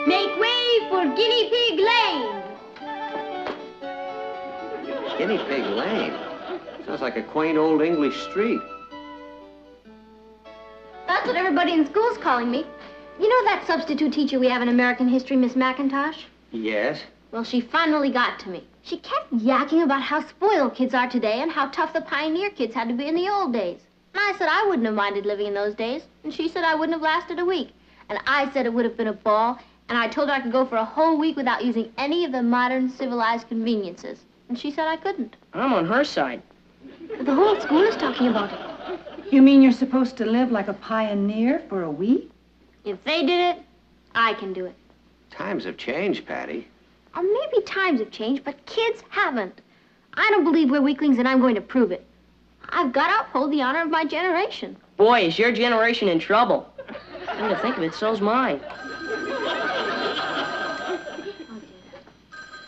Make way for Guinea Pig Lane. Guinea Pig Lane? Sounds like a quaint old English street. That's what everybody in school's calling me. You know that substitute teacher we have in American history, Miss McIntosh? Yes? Well, she finally got to me. She kept yakking about how spoiled kids are today and how tough the pioneer kids had to be in the old days. And I said I wouldn't have minded living in those days. And she said I wouldn't have lasted a week. And I said it would have been a ball. And I told her I could go for a whole week without using any of the modern civilized conveniences. And she said I couldn't. I'm on her side. But the whole school is talking about it. You mean you're supposed to live like a pioneer for a week? If they did it, I can do it. Times have changed, Patty. Or maybe times have changed, but kids haven't. I don't believe we're weaklings, and I'm going to prove it. I've got to uphold the honor of my generation. Boy, is your generation in trouble. Come to think of it, so's mine.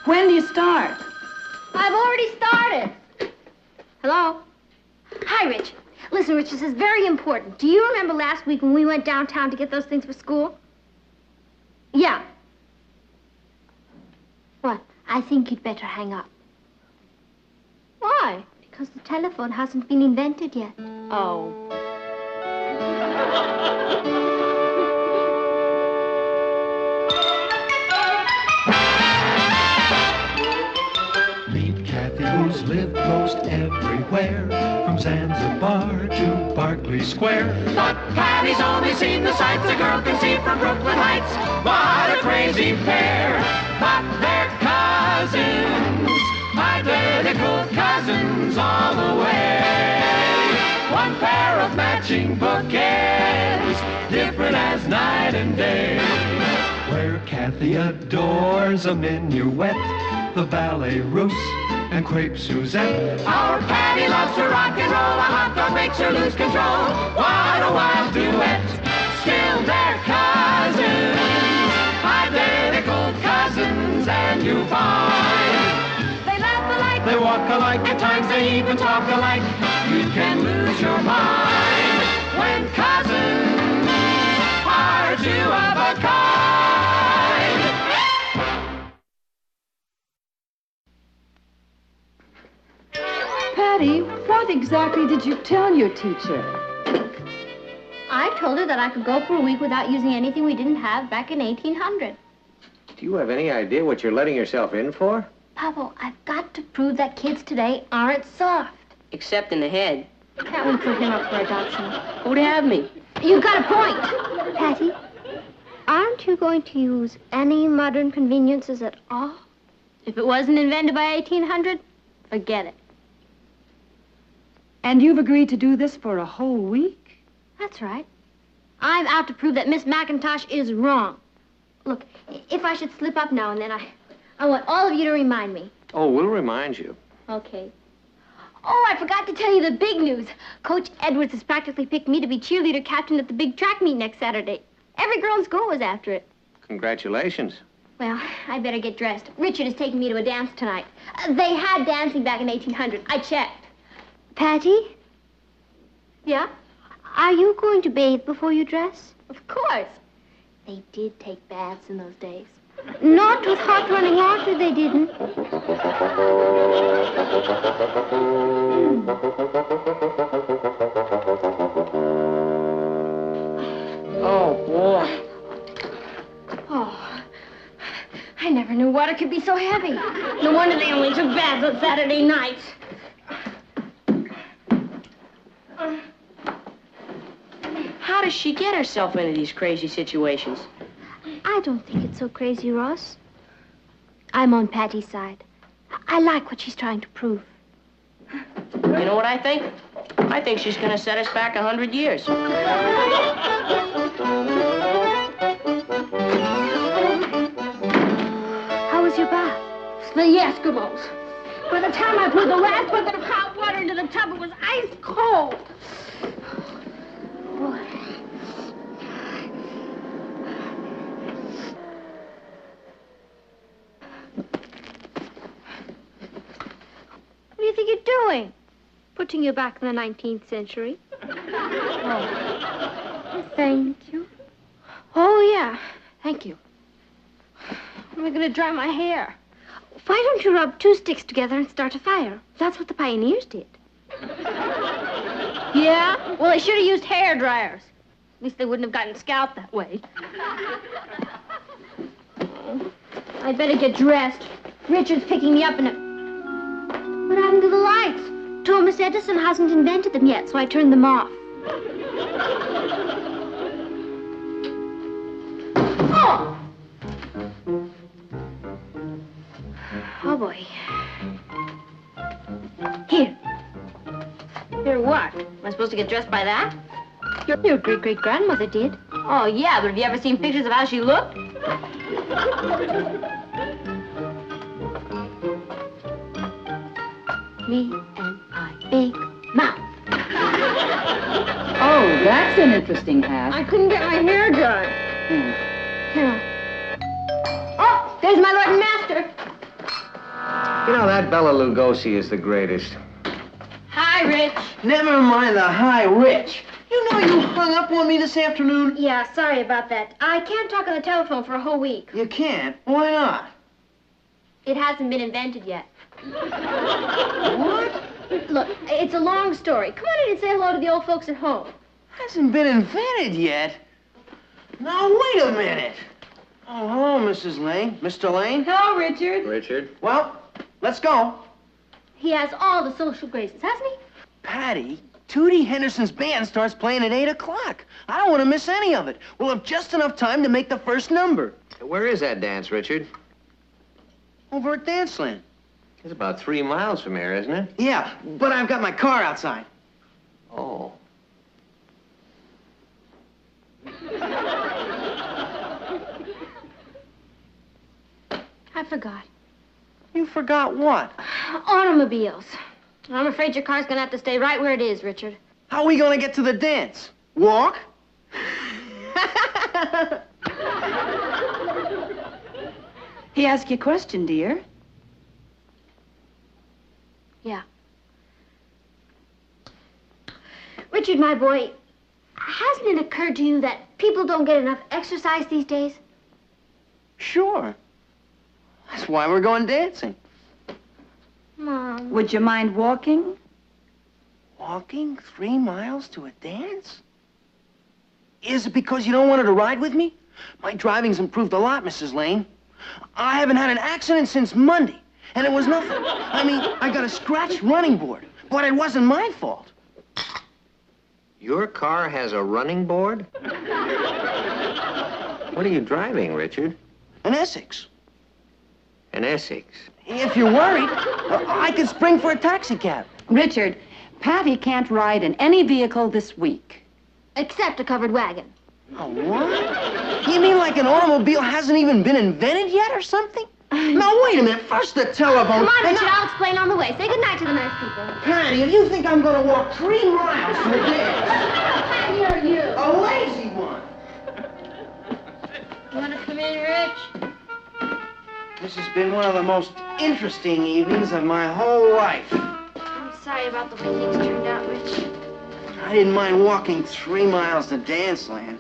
When do you start? I've already started. Hello? Hi, Rich. Listen, Rich, this is very important. Do you remember last week when we went downtown to get those things for school? Yeah. What? I think you'd better hang up. Why? Because the telephone hasn't been invented yet. Oh. Meet Kathy, who's lived most everywhere, from Zanzibar to Berkeley Square. But Patty's only seen the sights a girl can see from Brooklyn Heights. What a crazy pair! But they're cousins, identical cousins all the way. One pair of matching bookends, different as night and day. Where Kathy adores a minuet, the ballet russe, and crepe Suzette. Our Patty loves to rock and roll, a hot dog makes her lose control. What a wild duet, still they're cousins, identical cousins, and you find they laugh alike, they walk alike, at times they even talk alike. You can lose your mind when cousins are two of a kind. Patty, what exactly did you tell your teacher? I told her that I could go for a week without using anything we didn't have back in 1800. Do you have any idea what you're letting yourself in for? Pablo, I've got to prove that kids today aren't soft. Except in the head. Can't we put him up for adoption? Who'd have me? You got a point. Patty, aren't you going to use any modern conveniences at all? If it wasn't invented by 1800, forget it. And you've agreed to do this for a whole week? That's right. I'm out to prove that Miss McIntosh is wrong. Look, if I should slip up now and then, I want all of you to remind me. Oh, we'll remind you. Okay. Oh, I forgot to tell you the big news. Coach Edwards has practically picked me to be cheerleader captain at the big track meet next Saturday. Every girl in school was after it. Congratulations. Well, I better get dressed. Richard is taking me to a dance tonight. They had dancing back in 1800. I checked. Patty? Yeah? Are you going to bathe before you dress? Of course. They did take baths in those days. Not with hot running water, they didn't. Oh, boy. Oh, I never knew water could be so heavy. No wonder they only took baths on Saturday nights. How does she get herself into these crazy situations? I don't think it's so crazy, Ross. I'm on Patty's side. I like what she's trying to prove. You know what I think? I think she's going to set us back 100 years. How was your bath? The Eskimos. By the time I put the last bucket of hot water into the tub, it was ice cold. Boy. What do you think you're doing? Putting you back in the 19th century. Oh. Thank you. Oh, yeah. Thank you. How am I going to dry my hair? Why don't you rub 2 sticks together and start a fire? That's what the pioneers did. Yeah? Well, they should have used hair dryers. At least they wouldn't have gotten scalped that way. Oh, I'd better get dressed. Richard's picking me up in a... What happened to the lights? Thomas Edison hasn't invented them yet, so I turned them off. Oh! Oh, boy. Here. Here what? Am I supposed to get dressed by that? Your great-great-grandmother did. Oh, yeah, but have you ever seen pictures of how she looked? Me and I, big mouth. Oh, that's an interesting hat. I couldn't get my hair done. Here. Oh, there's my Lord and Master. You know, that Bela Lugosi is the greatest. Hi, Rich. Never mind the high rich. You know you hung up on me this afternoon? Yeah, sorry about that. I can't talk on the telephone for a whole week. You can't. Why not? It hasn't been invented yet. What? Look, it's a long story. Come on in and say hello to the old folks at home. Hasn't been invented yet. Now, wait a minute. Oh, hello, Mrs. Lane. Mr. Lane? Hello, Richard. Richard? Well, let's go. He has all the social graces, hasn't he? Patty, Tootie Henderson's band starts playing at 8 o'clock. I don't want to miss any of it. We'll have just enough time to make the first number. Where is that dance, Richard? Over at Danceland. It's about 3 miles from here, isn't it? Yeah, but I've got my car outside. Oh. I forgot. You forgot what? Automobiles. I'm afraid your car's gonna have to stay right where it is, Richard. How are we going to get to the dance? Walk? He asked you a question, dear. Yeah. Richard, my boy, hasn't it occurred to you that people don't get enough exercise these days? Sure. That's why we're going dancing. Mom. Would you mind walking? Walking 3 miles to a dance? Is it because you don't want her to ride with me? My driving's improved a lot, Mrs. Lane. I haven't had an accident since Monday, and it was nothing. I mean, I got a scratched running board, but it wasn't my fault. Your car has a running board? What are you driving, Richard? An Essex. An Essex. If you're worried, I could spring for a taxi cab. Richard, Patty can't ride in any vehicle this week. Except a covered wagon. Oh, what? You mean like an automobile hasn't even been invented yet or something? Now, wait a minute. First the telephone. Come on, and Richard, now- I'll explain on the way. Say goodnight to the nice people. Patty, if you think I'm going to walk 3 miles to a dance, You're you. a lazy one. You want to come in, Rich? This has been one of the most interesting evenings of my whole life. I'm sorry about the way things turned out, Rich. I didn't mind walking 3 miles to Danceland,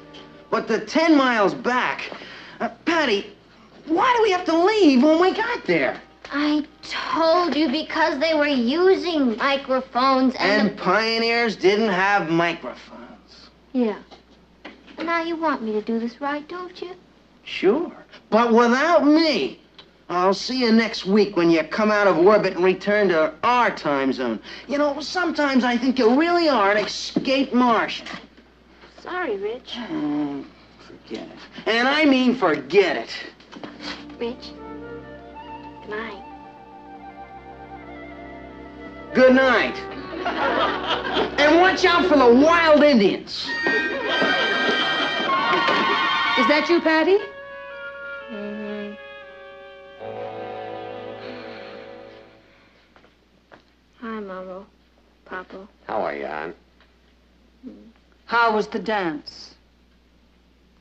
but the 10 miles back... Patty, why do we have to leave when we got there? I told you because they were using microphones And pioneers didn't have microphones. Yeah. And now you want me to do this right, don't you? Sure, but without me. I'll see you next week when you come out of orbit and return to our time zone. You know, sometimes I think you really are an escaped Martian. Sorry, Rich. Oh, forget it. And I mean forget it. Rich. Good night. Good night. And watch out for the wild Indians. Is that you, Patty? Mm-hmm. Hi, Mama. Papa. How are you, Ann? How was the dance?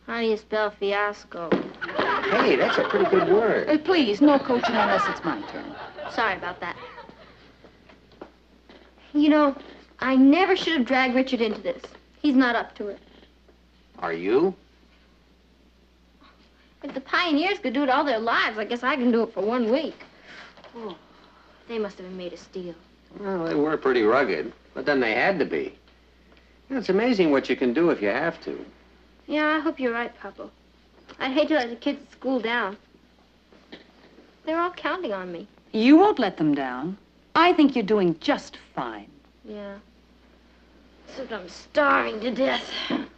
How do you spell fiasco? Hey, that's a pretty good word. Please, no coaching unless it's my turn. Sorry about that. You know, I never should have dragged Richard into this. He's not up to it. Are you? If the pioneers could do it all their lives, I guess I can do it for 1 week. Oh, they must have been made of steel. Well, they were pretty rugged, but then they had to be. You know, it's amazing what you can do if you have to. Yeah, I hope you're right, Papa. I'd hate to let the kids at school down. They're all counting on me. You won't let them down. I think you're doing just fine. Yeah. Except I'm starving to death.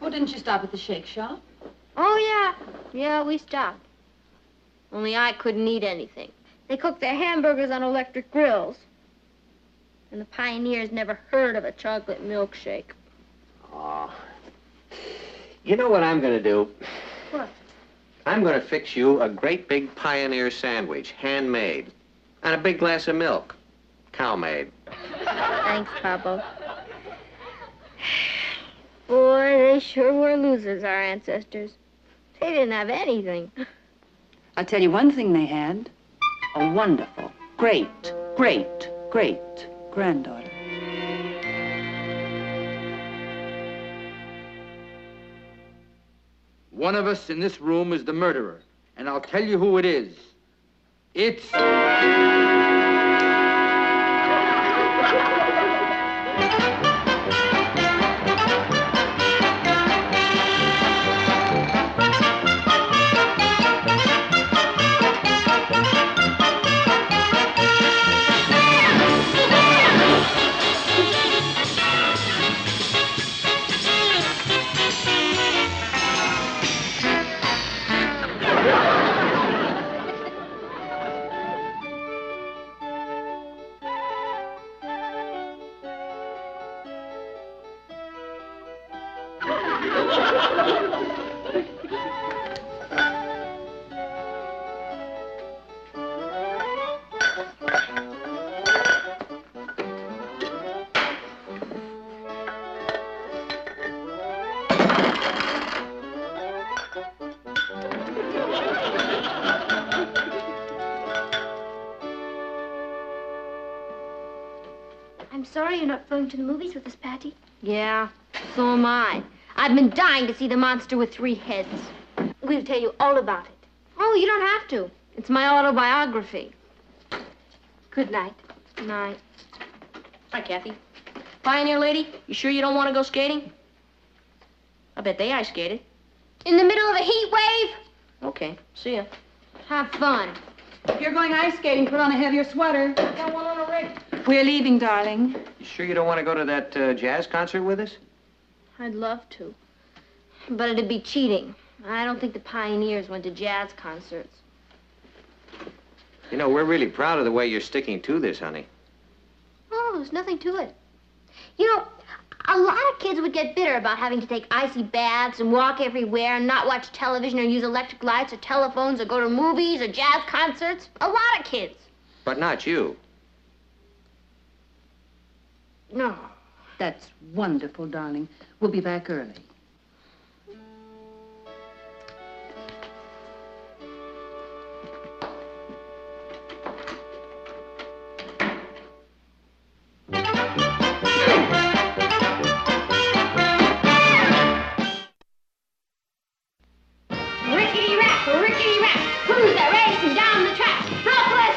Oh, didn't you stop at the shake shop? Oh, yeah. Yeah, we stopped. Only I couldn't eat anything. They cook their hamburgers on electric grills. And the pioneers never heard of a chocolate milkshake. Oh. You know what I'm going to do? What? I'm going to fix you a great big Pioneer sandwich, handmade, and a big glass of milk, cow-made. Thanks, Papa. Boy, they sure were losers, our ancestors. They didn't have anything. I'll tell you one thing they had. A wonderful, great granddaughter. One of us in this room is the murderer, and I'll tell you who it is. It's... I'm sorry you're not going to the movies with us, Patty. Yeah, so am I. I've been dying to see The Monster with Three Heads. We'll tell you all about it. Oh, you don't have to. It's my autobiography. Good night. Night. Hi, Kathy. Pioneer lady, you sure you don't want to go skating? I bet they ice skated. In the middle of a heat wave? Okay, see ya. Have fun. If you're going ice skating, put on a heavier sweater. I got one on a rig. We're leaving, darling. You sure you don't want to go to that jazz concert with us? I'd love to. But it'd be cheating. I don't think the pioneers went to jazz concerts. You know, we're really proud of the way you're sticking to this, honey. Oh, there's nothing to it. You know, a lot of kids would get bitter about having to take icy baths and walk everywhere and not watch television or use electric lights or telephones or go to movies or jazz concerts. A lot of kids. But not you. No. That's wonderful, darling. We'll be back early. Rickety-rack, who's that racing down the track? Brooklyn,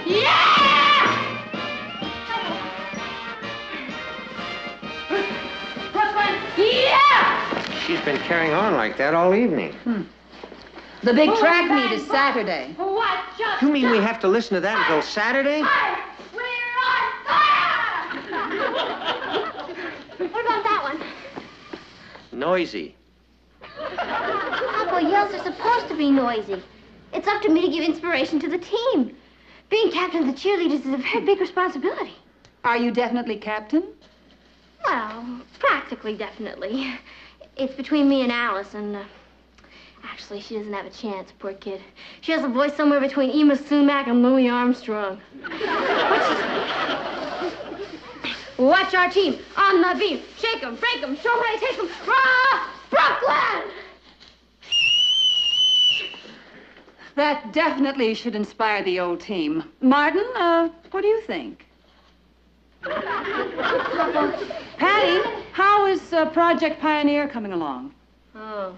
yeah! Brooklyn, yeah! She's been carrying on like that all evening. The big track meet is Saturday. What just You mean we have to listen to that until Saturday? We're on fire! What about that one? Noisy. Papa, yells are supposed to be noisy. It's up to me to give inspiration to the team. Being captain of the cheerleaders is a very big responsibility. Are you definitely captain? Well, practically, definitely. It's between me and Alice, and actually, she doesn't have a chance, poor kid. She has a voice somewhere between Ema Sumac and Louis Armstrong. Watch our team on the beam. Shake 'em, break 'em, show where they take 'em. Rah! Brooklyn! That definitely should inspire the old team. Martin, what do you think? Patty, how is Project Pioneer coming along? Oh,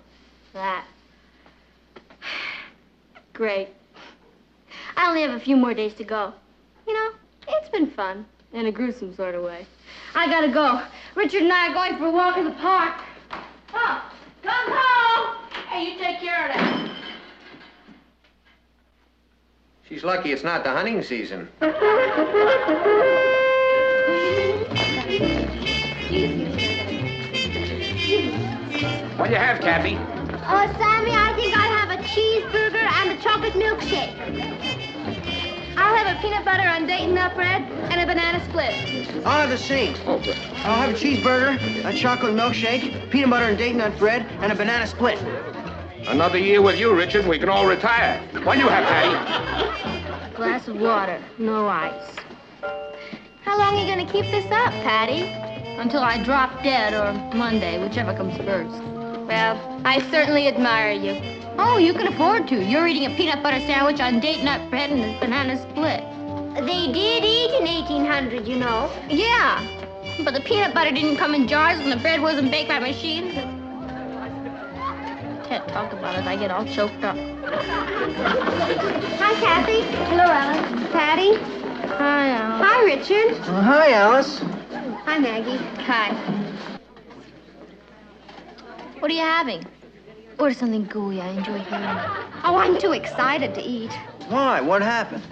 that. Great. I only have a few more days to go. You know, it's been fun, in a gruesome sort of way. I gotta go. Richard and I are going for a walk in the park. Oh, come home! Hey, you take care of that. She's lucky it's not the hunting season. What do you have, Kathy? Oh, Sammy, I think I'll have a cheeseburger and a chocolate milkshake. I'll have a peanut butter and Dayton nut bread and a banana split. I'll have the same. Oh, good. I'll have a cheeseburger, a chocolate milkshake, peanut butter and date nut bread, and a banana split. Another year with you, Richard, and we can all retire. What do you have, Patty? A glass of water, no ice. How long are you going to keep this up, Patty? Until I drop dead or Monday, whichever comes first. Well, I certainly admire you. Oh, you can afford to. You're eating a peanut butter sandwich on date nut bread and a banana split. They did eat in 1800, you know. Yeah, but the peanut butter didn't come in jars and the bread wasn't baked by machines. Can't talk about it. I get all choked up. Hi, Kathy. Hello, Alice. Patty. Hi, Alice. Hi, Richard. Hi, Alice. Hi, Maggie. Hi. What are you having? Order something gooey. I enjoy hearing. Oh, I'm too excited to eat. Why? What happened?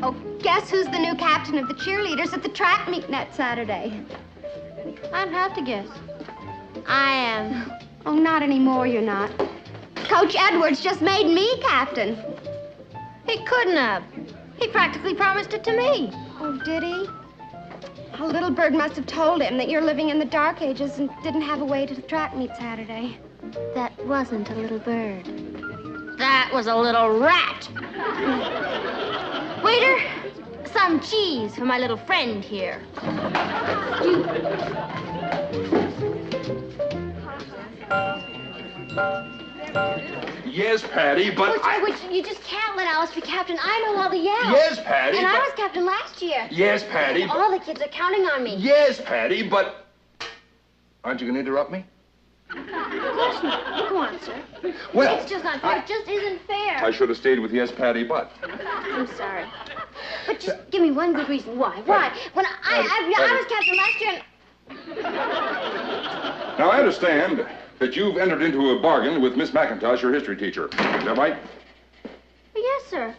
Oh, guess who's the new captain of the cheerleaders at the track meet next Saturday? I'd have to guess. I am. Oh, not anymore, you're not. Coach Edwards just made me captain. He couldn't have. He practically promised it to me. Oh, did he? A little bird must have told him that you're living in the dark ages and didn't have a way to the track meet Saturday. That wasn't a little bird. That was a little rat. Waiter, some cheese for my little friend here. Yes, Patty, but You just can't let Alice be captain. I know all the yells. Yes, Patty, And I but- was captain last year. Yes, Patty. And all the kids are counting on me. Yes, Patty, but... Aren't you going to interrupt me? Of course not. Go on, sir. Well, It's just not fair. It just isn't fair. I should have stayed with yes, Patty, but... I'm sorry. But just give me one good reason why. Why? When I was captain last year and... Now, I understand that you've entered into a bargain with Miss McIntosh, your history teacher. Is that right? Yes, sir.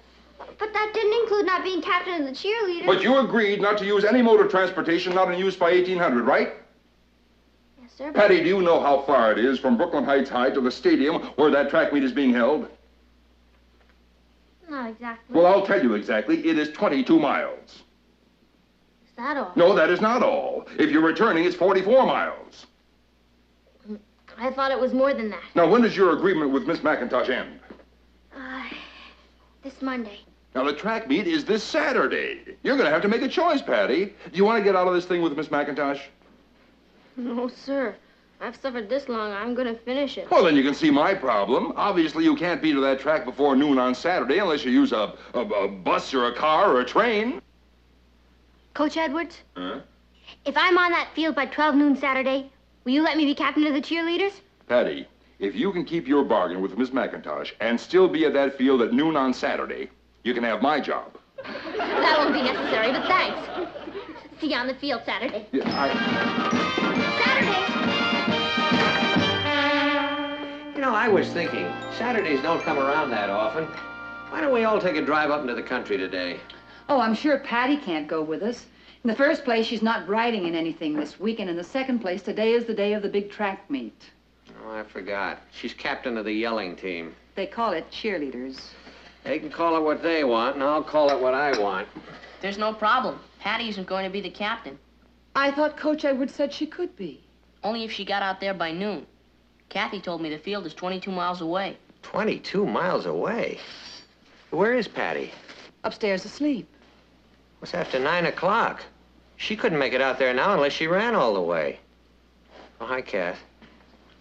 But that didn't include not being captain of the cheerleaders. But you agreed not to use any mode of transportation not in use by 1800, right? Yes, sir. Patty, do you know how far it is from Brooklyn Heights High to the stadium where that track meet is being held? Not exactly. Well, I'll tell you exactly. It is 22 miles. Is that all? No, that is not all. If you're returning, it's 44 miles. I thought it was more than that. Now, when does your agreement with Miss McIntosh end? This Monday. Now, the track meet is this Saturday. You're going to have to make a choice, Patty. Do you want to get out of this thing with Miss McIntosh? No, sir. I've suffered this long. I'm going to finish it. Well, then you can see my problem. Obviously, you can't be to that track before noon on Saturday unless you use a bus or a car or a train. Coach Edwards, Huh? if I'm on that field by 12 noon Saturday, will you let me be captain of the cheerleaders? Patty, if you can keep your bargain with Miss McIntosh and still be at that field at noon on Saturday, you can have my job. That won't be necessary, but thanks. See you on the field Saturday. Yeah, You know, I was thinking, Saturdays don't come around that often. Why don't we all take a drive up into the country today? Oh, I'm sure Patty can't go with us. In the first place, she's not riding in anything this week, and in the second place, today is the day of the big track meet. Oh, I forgot. She's captain of the yelling team. They call it cheerleaders. They can call it what they want, and I'll call it what I want. There's no problem. Patty isn't going to be the captain. I thought Coach Edwards said she could be. Only if she got out there by noon. Kathy told me the field is 22 miles away. 22 miles away? Where is Patty? Upstairs asleep. It's after 9 o'clock. She couldn't make it out there now unless she ran all the way. Oh, hi, Kath.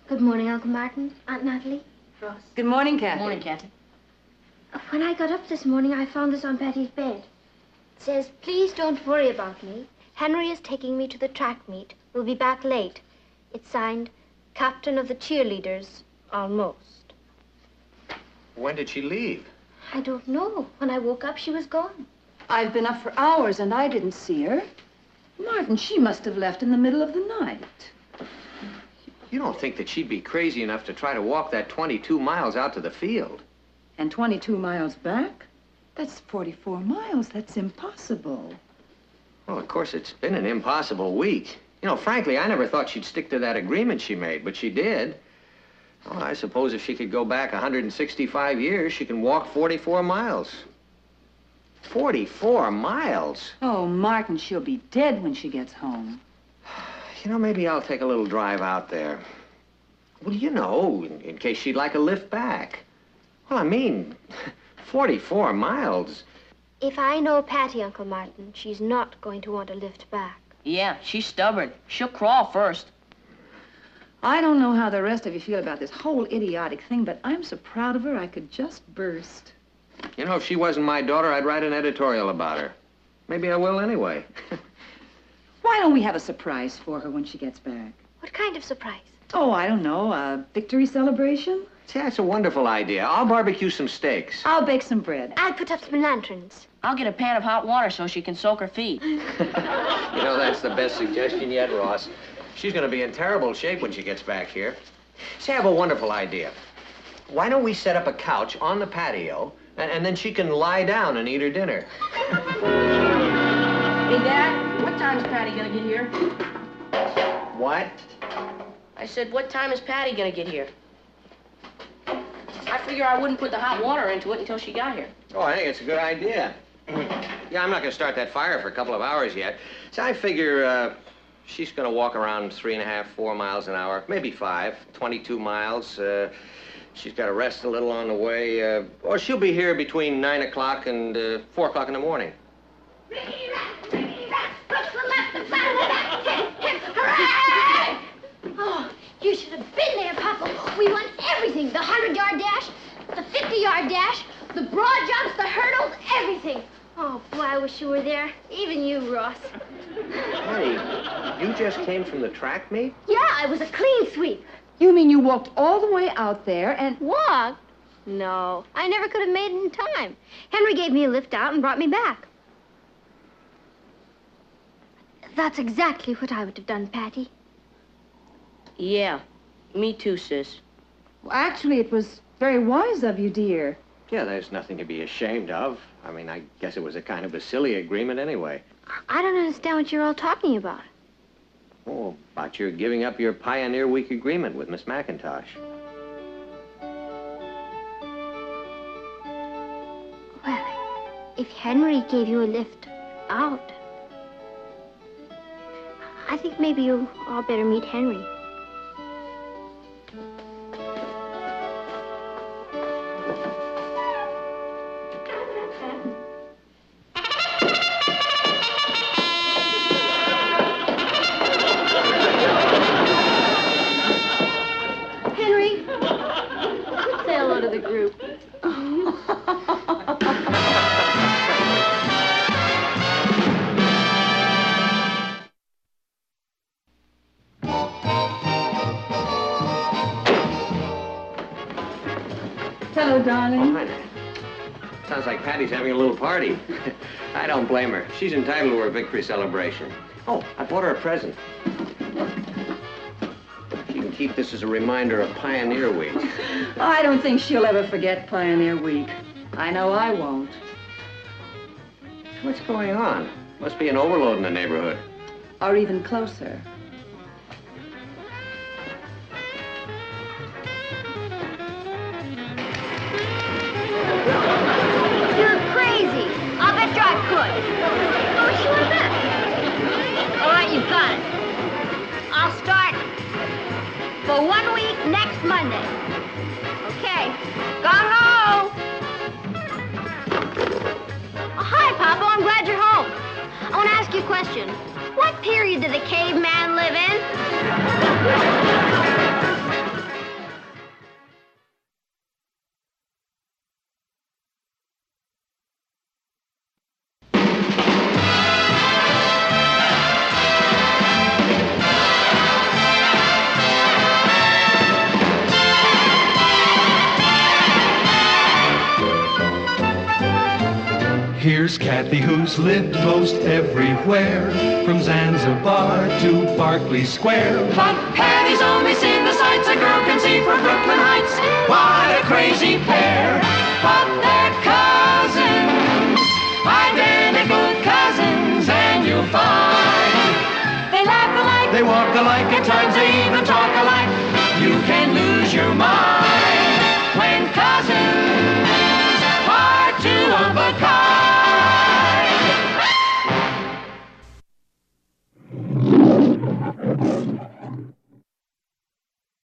Good morning, Uncle Martin, Aunt Natalie, Ross. Good morning, Kathy. Good morning, Kathy. When I got up this morning, I found this on Patty's bed. It says, please don't worry about me. Henry is taking me to the track meet. We'll be back late. It's signed, Captain of the Cheerleaders, almost. When did she leave? I don't know. When I woke up, she was gone. I've been up for hours and I didn't see her. Martin, she must have left in the middle of the night. You don't think that she'd be crazy enough to try to walk that 22 miles out to the field? And 22 miles back? That's 44 miles. That's impossible. Well, of course, it's been an impossible week. You know, frankly, I never thought she'd stick to that agreement she made, but she did. Well, I suppose if she could go back 165 years, she can walk 44 miles. 44 miles? Oh, Martin, she'll be dead when she gets home. You know, maybe I'll take a little drive out there. Well, you know, in case she'd like a lift back. Well, I mean, 44 miles. If I know Patty, Uncle Martin, she's not going to want a lift back. Yeah, she's stubborn. She'll crawl first. I don't know how the rest of you feel about this whole idiotic thing, but I'm so proud of her I could just burst. You know, if she wasn't my daughter, I'd write an editorial about her. Maybe I will anyway. Why don't we have a surprise for her when she gets back? What kind of surprise? Oh, I don't know, a victory celebration? See, that's a wonderful idea. I'll barbecue some steaks. I'll bake some bread. I'll put up some lanterns. I'll get a pan of hot water so she can soak her feet. You know, that's the best suggestion yet, Ross. She's going to be in terrible shape when she gets back here. See, I have a wonderful idea. Why don't we set up a couch on the patio, and then she can lie down and eat her dinner? Hey, Dad, what time is Patty gonna get here? What? I said, what time is Patty gonna get here? I figure I wouldn't put the hot water into it until she got here. Oh, I think it's a good idea. Yeah, I'm not going to start that fire for a couple of hours yet. So I figure she's going to walk around 3.5, 4 miles an hour, maybe 5, 22 miles. She's got to rest a little on the way. Or she'll be here between 9 o'clock and 4 o'clock in the morning. Hooray! Oh, you should have been there, Papa. We won everything. The 100-yard dash, the 50-yard dash, the broad jumps, the hurdles, everything. Oh, boy, I wish you were there. Even you, Ross. Honey, you just came from the track meet? Yeah, it was a clean sweep. You mean you walked all the way out there and... Walked? No, I never could have made it in time. Henry gave me a lift out and brought me back. That's exactly what I would have done, Patty. Yeah, me too, sis. Well, actually, it was very wise of you, dear. Yeah, there's nothing to be ashamed of. I mean, I guess it was a kind of a silly agreement anyway. I don't understand what you're all talking about. Oh, about your giving up your Pioneer Week agreement with Miss McIntosh. Well, if Henry gave you a lift out, I think maybe you all better meet Henry. Henry, say hello to the group. Hello, darling. Oh, hi there. Sounds like Patty's having a little party. I don't blame her. She's entitled to her victory celebration. Oh, I bought her a present. She can keep this as a reminder of Pioneer Week. I don't think she'll ever forget Pioneer Week. I know I won't. What's going on? Must be an overload in the neighborhood. Or even closer. You're crazy. I'll bet you I could. How much you want to bet? All right, you've got it. I'll start for 1 week next Monday. Okay. Gung-ho! Oh, hi, Papa. I'm glad you're home. I want to ask you a question. What period did the caveman live in? Here's Kathy, who's lived most everywhere, from Zanzibar to Berkeley Square. But Patty's only seen the sights a girl can see from Brooklyn Heights. What a crazy pair! But they're cousins, identical cousins, and you'll find they laugh alike, They walk alike, at times they even talk alike.